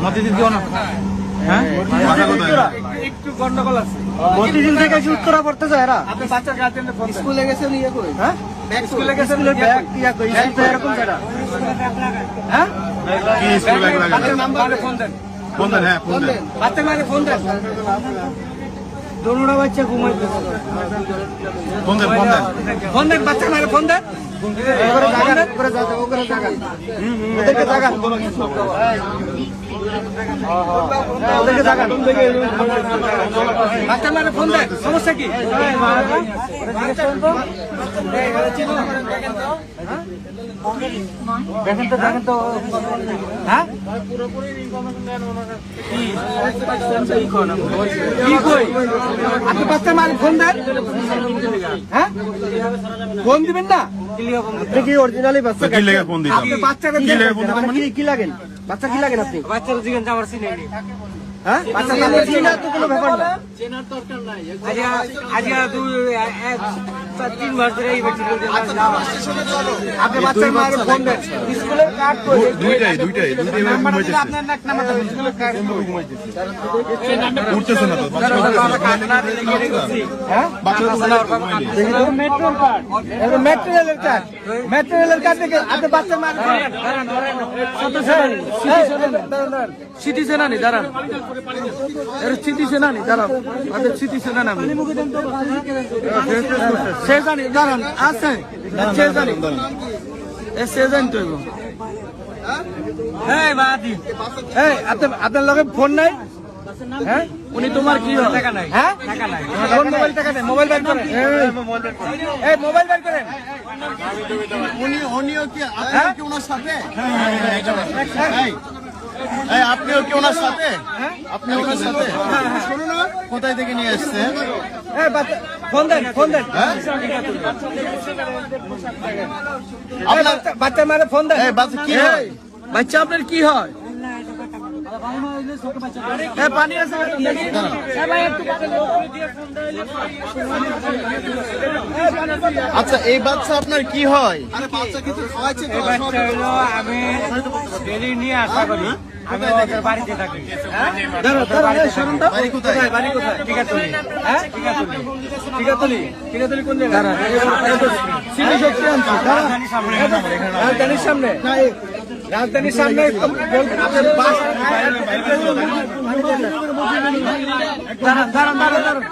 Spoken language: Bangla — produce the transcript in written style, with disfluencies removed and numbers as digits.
মতিঝিল দিও না। হ্যাঁ একটু গন্ডগোল আছে। মতিঝিল থেকে এসে উত্তরা পড়তে যায় এরা। আপনি বাচ্চার গার্জেনকে ফোন দেন। স্কুলে গেছেন ইয়ে কই? হ্যাঁ স্কুলে গেছেন ব্যাগ ইয়া কই? এরকম জায়গা। হ্যাঁ কি স্কুলে ব্যাগ লাগা? বাচ্চার নাম্বারে ফোন দেন। ফোন দেন, হ্যাঁ ফোন দেন। বাচ্চার মারে ফোন দেন। দোনোটা বাচ্চা ঘুমাইতেছে। ফোন দেন, ফোন দেন। ফোন দেন, বাচ্চার মারে ফোন দেন। ওরে জায়গা, ওরে জায়গা, ওরে জায়গা। ওদেরকে জায়গা। ওদেরকে জায়গা। বাচ্চার মারে ফোন দেন। সমস্যা কি? দেখেন তো, দেখেন তো। হ্যাঁ কি কই? আপনি বাচ্চার মারে ফোন দেন। হ্যাঁ ফোন দিবেন না? আপনি কি অরিজিনালি বাচ্চা? কি লেগে ফোন দিতাম? আপনি বাচ্চাকে কি লেগে ফোন দিতাম মানে? কি লাগেন? বাচ্চা কি লাগেন আপনি? বাচ্চার জিজ্ঞেস যাওয়ার চিনে নি। হ্যাঁ বাচ্চা নামে চিনা তো কোনো ব্যাপার না। চেনার দরকার নাই। আজিয়া 3 মাস ধরে এই ব্যক্তি আপনি বাচ্চার মারে ফোন দেন। স্কুলের কার্ড কই? দুইটাই ঘুমাইতেছে। আপনার নাক নামাটা স্কুলের কার্ড ঘুমাইতেছে। উঠতেছে না তো। হ্যাঁ মেট্রোর কার্ড। এটা ম্যাটেরিয়ালের কার্ড। ম্যাটেরিয়ালের কার্ড থেকে আপনি বাচ্চার মারে ফোন দেন। সিটি সেনানি দাঁড়ান। এর সিটি সেনানি দাঁড়ান। আপনি সিটি সেনানি আমি সে জানি দাঁড়ান আছে সে জানি সে জানি তো আপনার লগে ফোন নাই? হ্যাঁ উনি তোমার কি টাকা নাই? হ্যাঁ টাকা নাই। মোবাইল টাকা নেই। মোবাইল বের করেন। এই মোবাইল বের করেন। উনিও কি আপনিও কি ওনার সাথে? আপনিও কি ওনার সাথে? আপনি ওনার সাথে? শোনো না, কোথায় থেকে নিয়ে আসছে? ফোন দেন, ফোন দেন। বাচ্চা মারে ফোন দেন। বাচ্চা কি হয়? বাচ্চা আপনার কি হয়? পানি আছে। আচ্ছা এই বাচ্চা আপনার কি হয়? আমি ডেলি নিয়ে আশা করি। আমি ওদের বাড়িতে থাকি। বাড়ি কোথায়? বাড়ি কোথায়? টিকাতলি। হ্যাঁ টিকাতলি। টিকাতলি কোন জায়গা? রাজধানীর সামনে। রাজধানীর সামনে দাঁড়ান দাঁড়ান দাঁড়ান দাঁড়ান